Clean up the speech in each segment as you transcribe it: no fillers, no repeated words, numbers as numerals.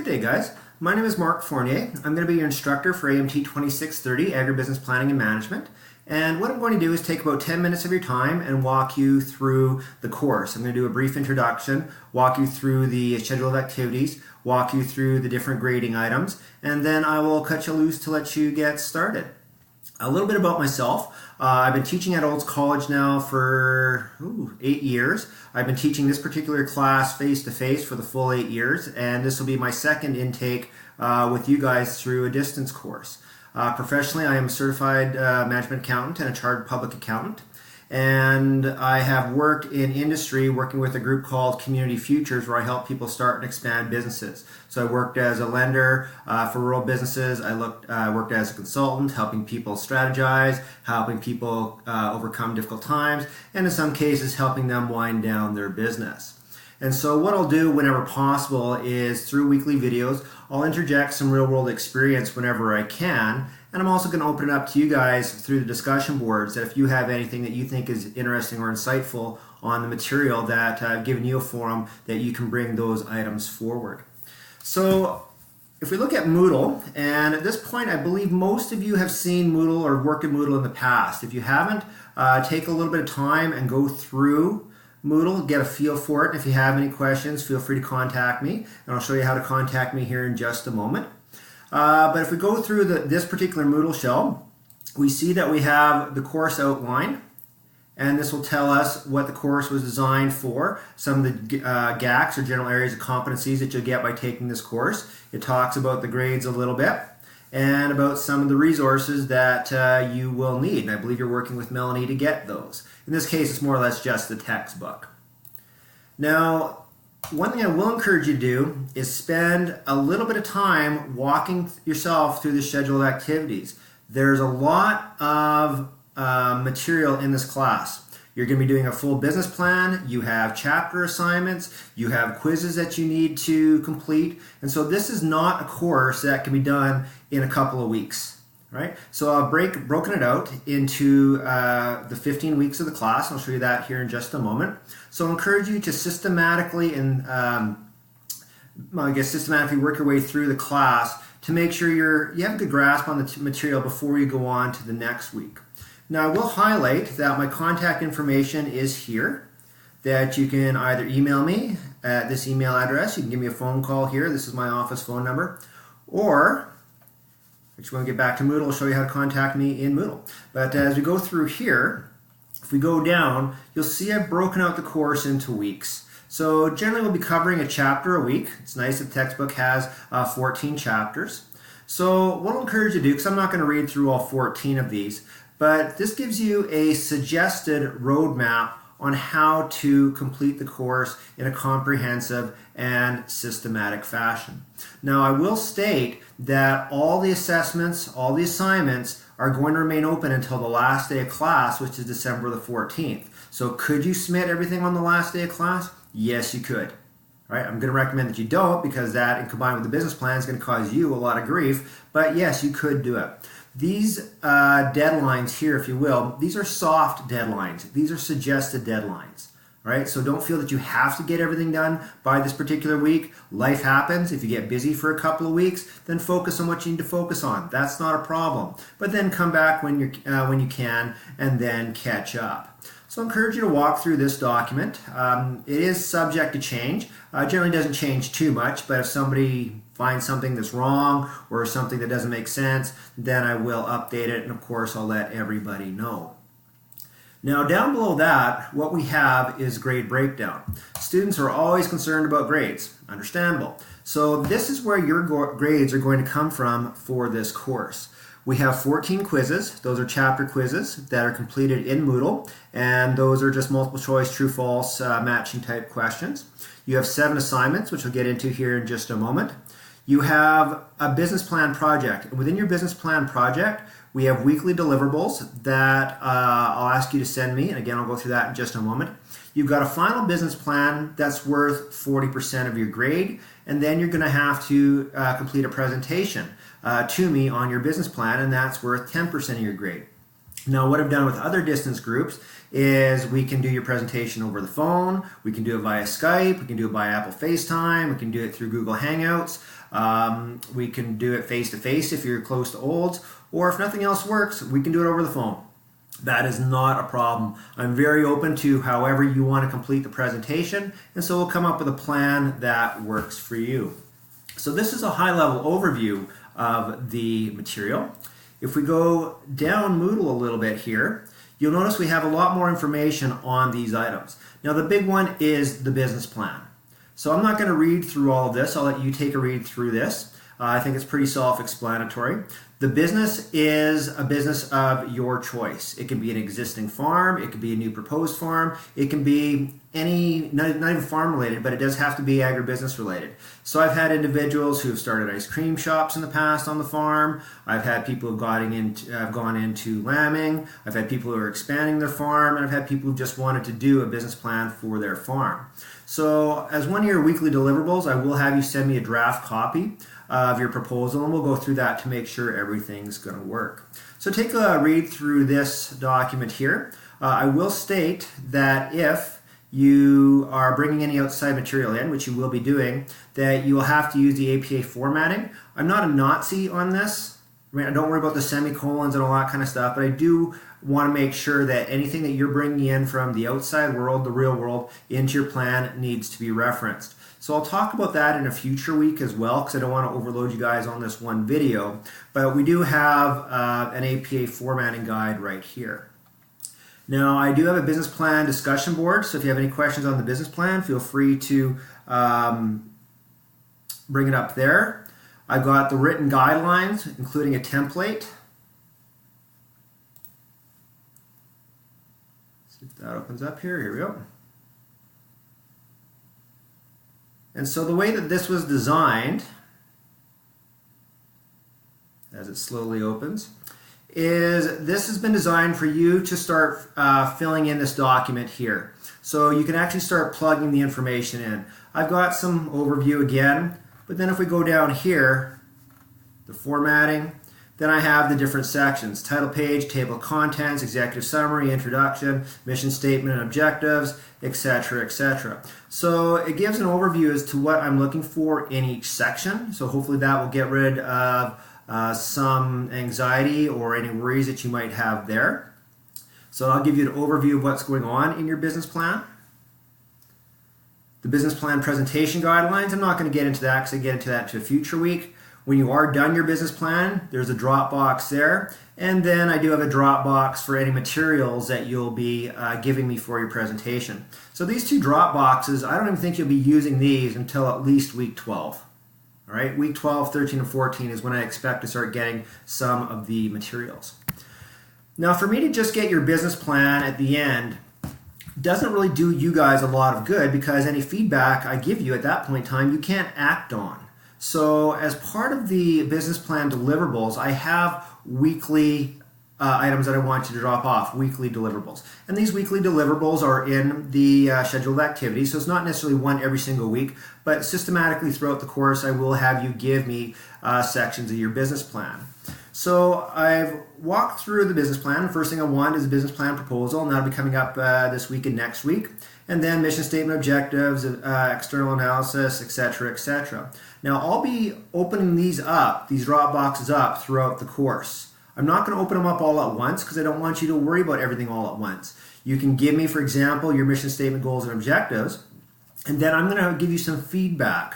day, guys. My name is Mark Fournier. I'm going to be your instructor for AMT 2630, Agribusiness Planning and Management. And what I'm going to do is take about 10 minutes of your time and walk you through the course. I'm going to do a brief introduction, walk you through the schedule of activities, walk you through the different grading items, and then I will cut you loose to let you get started. A little bit about myself. I've been teaching at Olds College now for 8 years. I've been teaching this particular class face-to-face for the full 8 years, and this will be my second intake with you guys through a distance course. Professionally, I am a certified management accountant and a chartered public accountant, and I have worked in industry working with a group called Community Futures where I help people start and expand businesses. So I worked as a lender for rural businesses. I worked as a consultant helping people strategize, helping people overcome difficult times, and in some cases helping them wind down their business. And so what I'll do whenever possible is through weekly videos, I'll interject some real world experience whenever I can. And I'm also going to open it up to you guys through the discussion boards that if you have anything that you think is interesting or insightful on the material that I've given you a forum, that you can bring those items forward. So if we look at Moodle, and at this point I believe most of you have seen Moodle or worked in Moodle in the past. If you haven't, take a little bit of time and go through Moodle, get a feel for it. If you have any questions, feel free to contact me, and I'll show you how to contact me here in just a moment. But if we go through this particular Moodle shell, we see that we have the course outline, and this will tell us what the course was designed for, some of the GACs or general areas of competencies that you'll get by taking this course. It talks about the grades a little bit and about some of the resources that you will need. And I believe you're working with Melanie to get those. In this case, it's more or less just the textbook. Now, one thing I will encourage you to do is spend a little bit of time walking yourself through the schedule of activities. There's a lot of material in this class. You're going to be doing a full business plan, you have chapter assignments, you have quizzes that you need to complete, and so this is not a course that can be done in a couple of weeks, right? So I've broken it out into the 15 weeks of the class. I'll show you that here in just a moment. So I'll encourage you to systematically systematically work your way through the class to make sure you have a good grasp on the material before you go on to the next week. Now I will highlight that my contact information is here, that you can either email me at this email address, you can give me a phone call here, this is my office phone number, or if you want to get back to Moodle, I'll show you how to contact me in Moodle. But as we go through here, if we go down, you'll see I've broken out the course into weeks. So generally we'll be covering a chapter a week. It's nice that the textbook has 14 chapters. So what I'll encourage you to do, because I'm not going to read through all 14 of these, but this gives you a suggested roadmap on how to complete the course in a comprehensive and systematic fashion. Now I will state that all the assessments, all the assignments are going to remain open until the last day of class, which is December the 14th. So could you submit everything on the last day of class? Yes, you could. All right, I'm going to recommend that you don't, because that, and combined with the business plan, is going to cause you a lot of grief, but yes, you could do it. These deadlines here, if you will, these are soft deadlines. These are suggested deadlines. All right, so don't feel that you have to get everything done by this particular week. Life happens. If you get busy for a couple of weeks, then focus on what you need to focus on. That's not a problem. But then come back when you can, and then catch up. So I encourage you to walk through this document. It is subject to change. Generally doesn't change too much, but if somebody finds something that's wrong or something that doesn't make sense, then I will update it, and of course I'll let everybody know. Now down below that, what we have is grade breakdown. Students are always concerned about grades, understandable. So this is where your grades are going to come from for this course. We have 14 quizzes. Those are chapter quizzes that are completed in Moodle, and those are just multiple choice, true, false, matching type questions. You have 7 assignments, which we'll get into here in just a moment. You have a business plan project. And within your business plan project, we have weekly deliverables that I'll ask you to send me, and again, I'll go through that in just a moment. You've got a final business plan that's worth 40% of your grade, and then you're going to have to complete a presentation to me on your business plan, and that's worth 10% of your grade. Now, what I've done with other distance groups is we can do your presentation over the phone, we can do it via Skype, we can do it by Apple FaceTime, we can do it through Google Hangouts, we can do it face-to-face if you're close to Olds, or if nothing else works, we can do it over the phone. That is not a problem. I'm very open to however you want to complete the presentation, and so we'll come up with a plan that works for you. So this is a high-level overview of the material. If we go down Moodle a little bit here, you'll notice we have a lot more information on these items. Now the big one is the business plan. So I'm not going to read through all of this. I'll let you take a read through this. I think it's pretty self-explanatory. The business is a business of your choice. It can be an existing farm, it could be a new proposed farm, it can be any, not even farm related, but it does have to be agribusiness related. So I've had individuals who have started ice cream shops in the past on the farm. I've had people who've gone into lambing. I've had people who are expanding their farm, and I've had people who just wanted to do a business plan for their farm. So as one of your weekly deliverables, I will have you send me a draft copy of your proposal, and we'll go through that to make sure everything's going to work. So take a read through this document here. I will state that if you are bringing any outside material in, which you will be doing, that you will have to use the APA formatting. I'm not a Nazi on this. I don't worry about the semicolons and all that kind of stuff, but I do want to make sure that anything that you're bringing in from the outside world, the real world, into your plan needs to be referenced. So I'll talk about that in a future week as well, because I don't want to overload you guys on this one video, but we do have an APA formatting guide right here. Now I do have a business plan discussion board, so if you have any questions on the business plan, feel free to bring it up there. I've got the written guidelines, including a template. See if that opens up here. Here we go. And so the way that this was designed, as it slowly opens, is this has been designed for you to start filling in this document here. So you can actually start plugging the information in. I've got some overview again, but then if we go down here, the formatting, then I have the different sections: title page, table of contents, executive summary, introduction, mission statement and objectives, etc., etc. So it gives an overview as to what I'm looking for in each section. So hopefully that will get rid of some anxiety or any worries that you might have there. So I'll give you an overview of what's going on in your business plan. The business plan presentation guidelines, I'm not going to get into that because I get into that to a future week. When you are done your business plan, there's a drop box there, and then I do have a drop box for any materials that you'll be giving me for your presentation. So these two drop boxes, I don't even think you'll be using these until at least week 12. All right, week 12, 13, and 14 is when I expect to start getting some of the materials. Now for me to just get your business plan at the end doesn't really do you guys a lot of good, because any feedback I give you at that point in time you can't act on. So as part of the business plan deliverables, I have weekly items that I want you to drop off, weekly deliverables. And these weekly deliverables are in the scheduled activities, so it's not necessarily one every single week, but systematically throughout the course I will have you give me sections of your business plan. So I've walked through the business plan. The first thing I want is a business plan proposal, and that'll be coming up this week and next week. And then mission statement, objectives, external analysis, etc., etc. Now I'll be opening these up, these drop boxes up throughout the course. I'm not going to open them up all at once because I don't want you to worry about everything all at once. You can give me, for example, your mission statement, goals, and objectives, and then I'm going to give you some feedback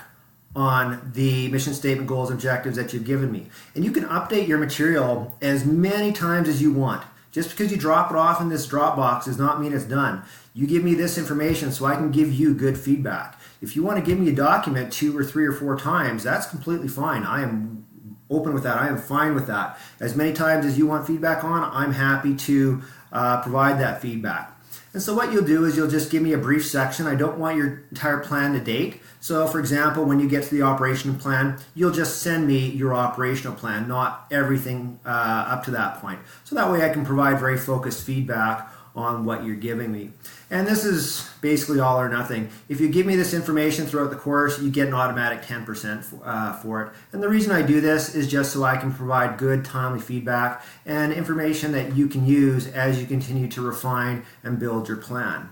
on the mission statement, goals, and objectives that you've given me. And you can update your material as many times as you want. Just because you drop it off in this drop box does not mean it's done. You give me this information so I can give you good feedback. If you want to give me a document 2 or 3 or 4 times, that's completely fine. I am open with that. I am fine with that. As many times as you want feedback on, I'm happy to provide that feedback. And so what you'll do is you'll just give me a brief section. I don't want your entire plan to date. So for example, when you get to the operational plan, you'll just send me your operational plan, not everything up to that point. So that way I can provide very focused feedback on what you're giving me. And this is basically all or nothing. If you give me this information throughout the course, you get an automatic 10% for it. And the reason I do this is just so I can provide good, timely feedback and information that you can use as you continue to refine and build your plan.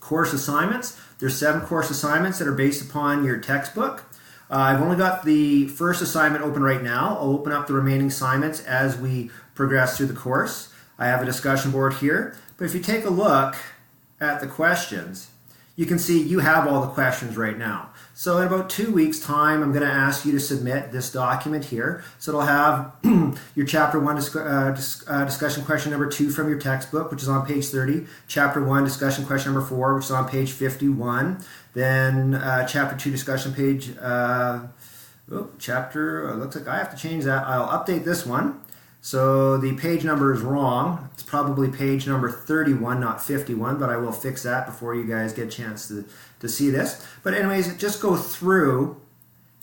Course assignments. There's 7 course assignments that are based upon your textbook. I've only got the first assignment open right now. I'll open up the remaining assignments as we progress through the course. I have a discussion board here, but if you take a look at the questions, you can see you have all the questions right now. So in about 2 weeks' time, I'm going to ask you to submit this document here. So it'll have your Chapter 1 discussion question number 2 from your textbook, which is on page 30. Chapter 1 discussion question number 4, which is on page 51. Then Chapter 2 discussion page, looks like I have to change that. I'll update this one. So the page number is wrong. It's probably page number 31, not 51, but I will fix that before you guys get a chance to see this. But anyways, just go through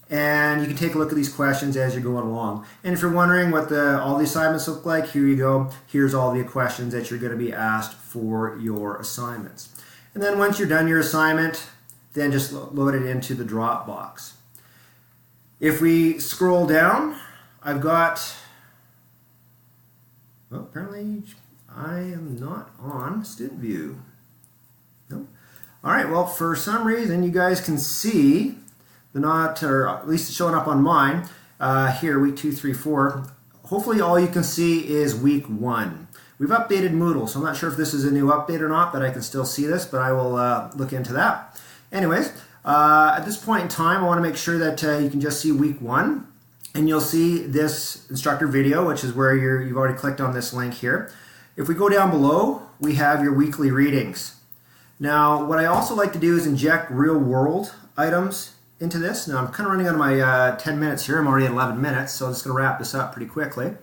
and you can take a look at these questions as you're going along. And if you're wondering what all the assignments look like, here you go. Here's all the questions that you're going to be asked for your assignments. And then once you're done your assignment, then just load it into the Dropbox. If we scroll down, I've got... Well, apparently I am not on Student View. Nope. All right, well, for some reason you guys can see or at least it's showing up on mine here, week 2, 3, 4. Hopefully all you can see is week 1. We've updated Moodle, so I'm not sure if this is a new update or not, but I can still see this, but I will look into that. Anyways, at this point in time, I want to make sure that you can just see week 1. And you'll see this instructor video, which is where you've already clicked on this link here. If we go down below, we have your weekly readings. Now, what I also like to do is inject real-world items into this. Now, I'm kind of running out of my 10 minutes here. I'm already at 11 minutes, so I'm just going to wrap this up pretty quickly.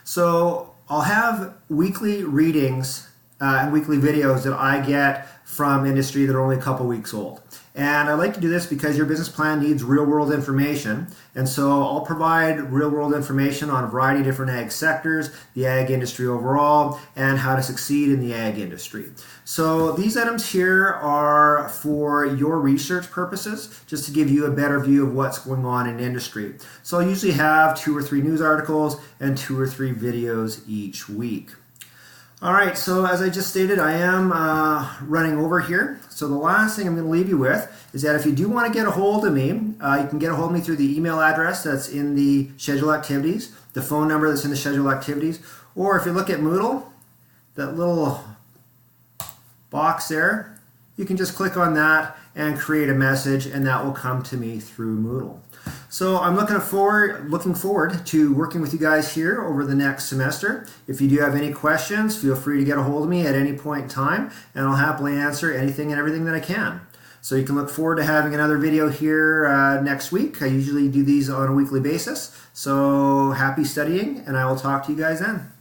So I'll have weekly readings and weekly videos that I get from industry that are only a couple weeks old. And I like to do this because your business plan needs real-world information. And so I'll provide real-world information on a variety of different ag sectors, the ag industry overall, and how to succeed in the ag industry. So these items here are for your research purposes, just to give you a better view of what's going on in industry. So I'll usually have 2 or 3 news articles and 2 or 3 videos each week. All right, so as I just stated, I am running over here. So the last thing I'm going to leave you with is that if you do want to get a hold of me, you can get a hold of me through the email address that's in the schedule activities, the phone number that's in the schedule activities, or if you look at Moodle, that little box there, you can just click on that and create a message, and that will come to me through Moodle. So I'm looking forward to working with you guys here over the next semester. If you do have any questions, feel free to get a hold of me at any point in time, and I'll happily answer anything and everything that I can. So you can look forward to having another video here next week. I usually do these on a weekly basis. So happy studying, and I will talk to you guys then.